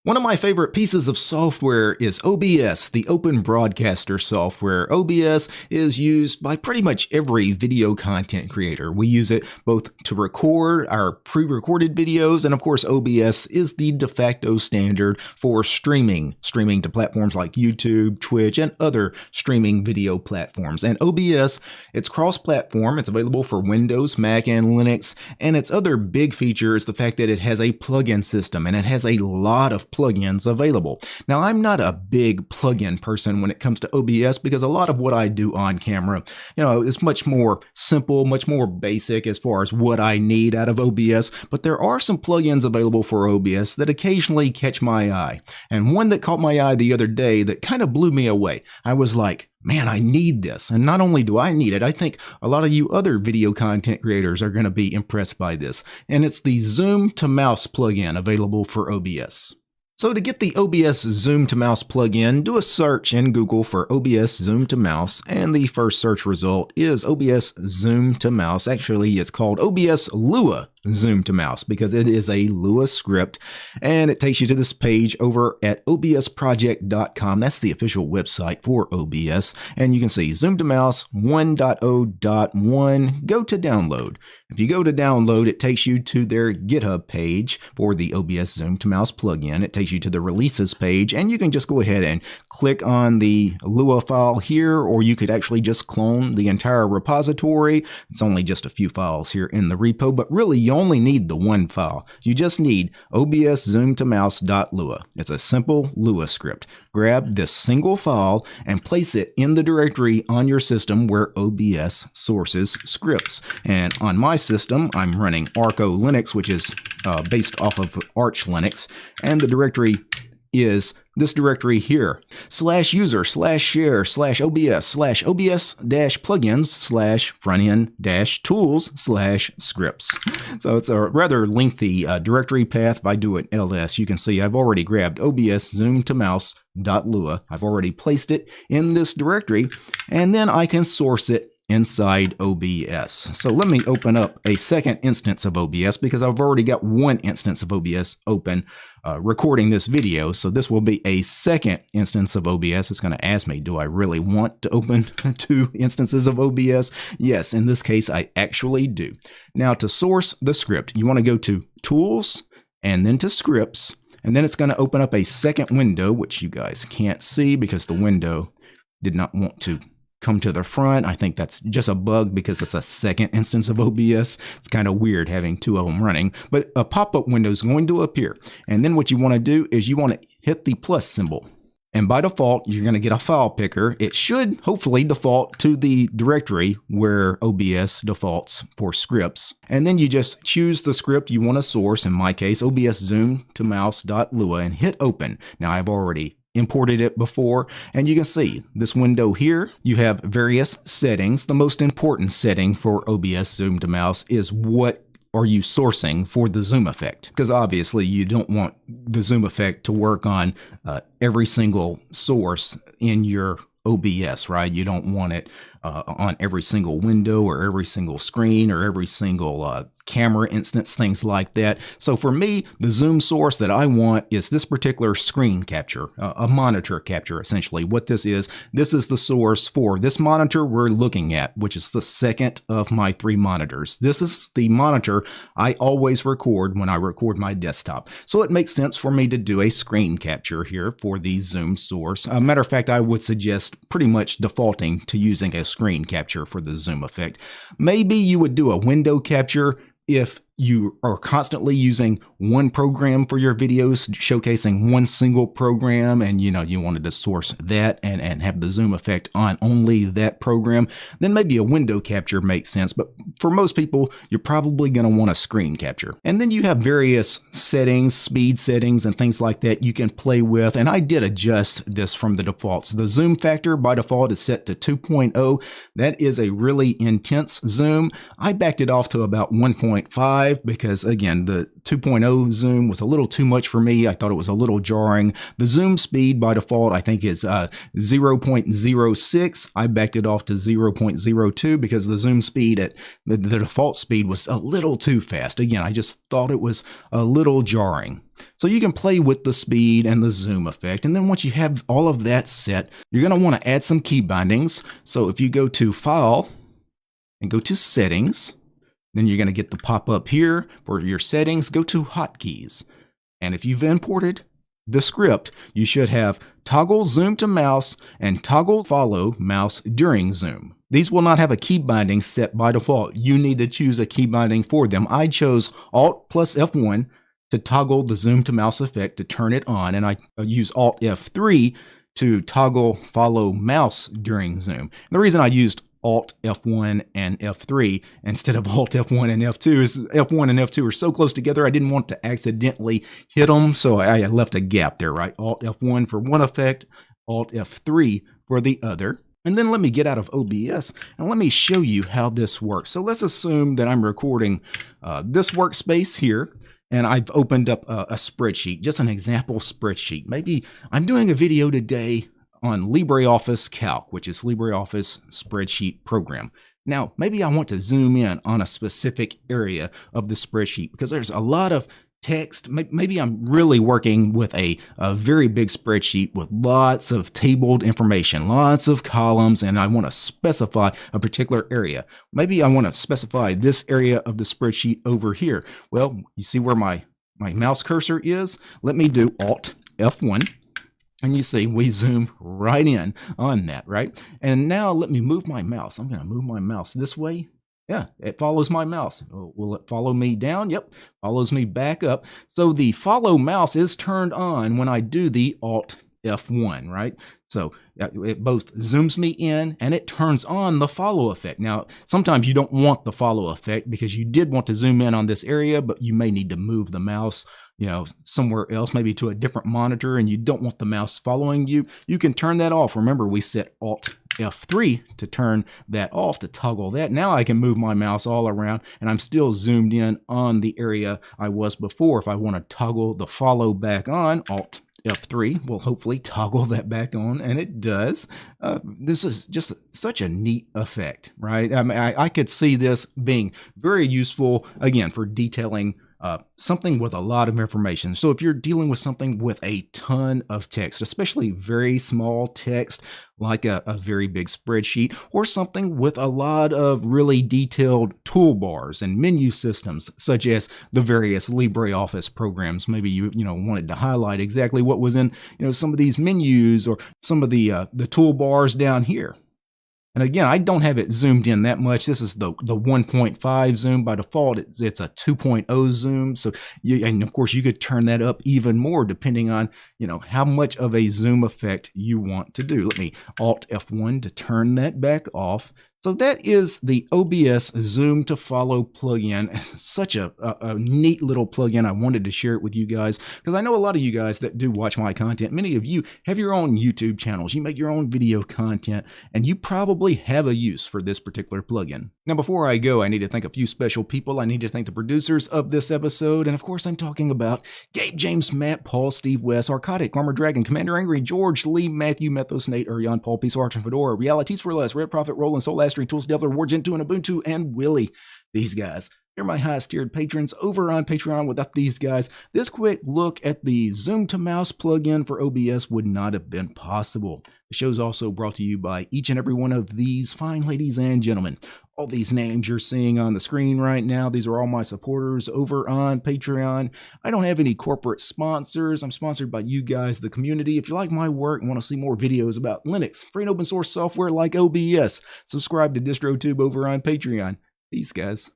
One of my favorite pieces of software is OBS, the Open Broadcaster software. OBS is used by pretty much every video content creator. We use it both to record our pre-recorded videos, and of course OBS is the de facto standard for streaming to platforms like YouTube, Twitch, and other streaming video platforms. And OBS, it's cross-platform. It's available for Windows, Mac, and Linux, and its other big feature is the fact that it has a plugin system, and it has a lot of plugins available. Now, I'm not a big plugin person when it comes to OBS because a lot of what I do on camera, is much more simple, much more basic as far as what I need out of OBS, but there are some plugins available for OBS that occasionally catch my eye. And one that caught my eye the other day that kind of blew me away. I was like, man, I need this. And not only do I need it, I think a lot of you other video content creators are going to be impressed by this. And it's the Zoom to Mouse plugin available for OBS. So to get the OBS Zoom to Mouse plugin, do a search in Google for OBS Zoom to Mouse, and the first search result is OBS Zoom to Mouse. Actually, it's called OBS Lua Zoom to Mouse because it is a Lua script, and it takes you to this page over at obsproject.com. That's the official website for OBS, and you can see Zoom to Mouse 1.0.1. Go to download. If you go to download, it takes you to their GitHub page for the OBS Zoom to Mouse plugin. It takes you to the releases page, and you can just go ahead and click on the Lua file here, or you could actually just clone the entire repository. It's only just a few files here in the repo, but really you only need the one file. You just need obszoomtomouse.lua. It's a simple Lua script. Grab this single file and place it in the directory on your system where OBS sources scripts. And on my system, I'm running Arco Linux, which is based off of Arch Linux, and the directory is this directory here, /user/share/obs/plugins/frontend-tools/scripts. So it's a rather lengthy directory path. If I do an ls, you can see I've already grabbed OBS Zoom to Mouse.lua. I've already placed it in this directory, and then I can source it inside OBS. So let me open up a second instance of OBS because I've already got one instance of OBS open recording this video. So this will be a second instance of OBS. It's going to ask me, do I really want to open two instances of OBS? Yes, in this case, I actually do. Now to source the script, you want to go to Tools and then to Scripts, and then it's going to open up a second window, which you guys can't see because the window did not want to come to the front. I think that's just a bug because it's a second instance of OBS. It's kind of weird having two of them running, but a pop-up window is going to appear. And then what you want to do is you want to hit the plus symbol. And by default, you're going to get a file picker. It should hopefully default to the directory where OBS defaults for scripts. And then you just choose the script you want to source, in my case, OBS Zoom to Mouse.lua, and hit open. Now I've already imported it before, and you can see this window here. You have various settings. The most important setting for OBS Zoom to Mouse is what are you sourcing for the zoom effect, because obviously you don't want the zoom effect to work on every single source in your OBS, right? You don't want it on every single window or every single screen or every single camera instance, things like that. So for me, the zoom source that I want is this particular screen capture, a monitor capture, essentially. What this is the source for this monitor we're looking at, which is the second of my three monitors. This is the monitor I always record when I record my desktop. So it makes sense for me to do a screen capture here for the zoom source. Matter of fact, I would suggest pretty much defaulting to using a screen capture for the zoom effect. Maybe you would do a window capture if you are constantly using one program for your videos, showcasing one single program, and you wanted to source that and have the zoom effect on only that program, then maybe a window capture makes sense. But for most people, you're probably going to want a screen capture. And then you have various settings, speed settings, and things like that you can play with. And I did adjust this from the defaults. The zoom factor by default is set to 2.0. That is a really intense zoom. I backed it off to about 1.5. 5 because, again, the 2.0 zoom was a little too much for me. I thought it was a little jarring. The zoom speed by default, I think, is 0.06. I backed it off to 0.02 because the zoom speed at the default speed was a little too fast. Again, I just thought it was a little jarring. So you can play with the speed and the zoom effect. And then once you have all of that set, you're going to want to add some key bindings. So if you go to File and go to Settings, then you're going to get the pop-up here for your settings. Go to Hotkeys. And if you've imported the script, you should have toggle zoom to mouse and toggle follow mouse during zoom. These will not have a key binding set by default. You need to choose a key binding for them. I chose Alt plus F1 to toggle the zoom to mouse effect to turn it on, and I use Alt F3 to toggle follow mouse during zoom. And the reason I used Alt F1 and F3 instead of Alt F1 and F2 is F1 and F2 are so close together I didn't want to accidentally hit them, so I left a gap there, right? Alt F1 for one effect, Alt F3 for the other. And then let me get out of OBS and let me show you how this works. So let's assume that I'm recording this workspace here, and I've opened up a spreadsheet, just an example spreadsheet. Maybe I'm doing a video today on LibreOffice Calc, which is LibreOffice spreadsheet program. Now, maybe I want to zoom in on a specific area of the spreadsheet because there's a lot of text. Maybe I'm really working with a very big spreadsheet with lots of tabled information, lots of columns, and I want to specify a particular area. Maybe I want to specify this area of the spreadsheet over here. Well, you see where my mouse cursor is? Let me do Alt F1. And you see, we zoom right in on that, right? And now let me move my mouse. I'm going to move my mouse this way. Yeah, it follows my mouse. Will it follow me down? Yep, follows me back up. So the follow mouse is turned on when I do the Alt F1, right? So it both zooms me in and it turns on the follow effect. Now, sometimes you don't want the follow effect because you did want to zoom in on this area, but you may need to move the mouse, you know, somewhere else, maybe to a different monitor, and you don't want the mouse following you. You can turn that off. Remember, we set Alt F3 to turn that off, to toggle that. Now I can move my mouse all around and I'm still zoomed in on the area I was before. If I want to toggle the follow back on, Alt F3 will hopefully toggle that back on, and it does. This is just such a neat effect, right? I mean, I could see this being very useful, again, for detailing something with a lot of information. So if you're dealing with something with a ton of text, especially very small text, like a very big spreadsheet, or something with a lot of really detailed toolbars and menu systems, such as the various LibreOffice programs. Maybe you wanted to highlight exactly what was in some of these menus or some of the toolbars down here. And again, I don't have it zoomed in that much. This is the 1.5 zoom. By default, it's a 2.0 zoom. So, and of course, you could turn that up even more depending on, how much of a zoom effect you want to do. Let me Alt F1 to turn that back off. So that is the OBS Zoom to Follow plugin. Such a neat little plugin. I wanted to share it with you guys because I know a lot of you guys that do watch my content. Many of you have your own YouTube channels. You make your own video content, and you probably have a use for this particular plugin. Now, before I go, I need to thank a few special people. I need to thank the producers of this episode. And of course, I'm talking about Gabe, James, Matt, Paul, Steve, Wes, Arcadic, Armor Dragon, Commander Angry, George, Lee, Matthew, Methos, Nate, Urion, Paul, Peace, Arch, and Fedora, Realities for Less, Red Prophet, Roland, Soul, Astrid, Tools, Devler, Wargent2, and Ubuntu, and Willie. These guys, they're my highest tiered patrons over on Patreon. Without these guys, this quick look at the Zoom to Mouse plugin for OBS would not have been possible. The show's also brought to you by each and every one of these fine ladies and gentlemen. All these names you're seeing on the screen right now, these are all my supporters over on Patreon. I don't have any corporate sponsors. I'm sponsored by you guys, the community. If you like my work and want to see more videos about Linux, free and open source software like OBS, subscribe to DistroTube over on Patreon. Peace, guys.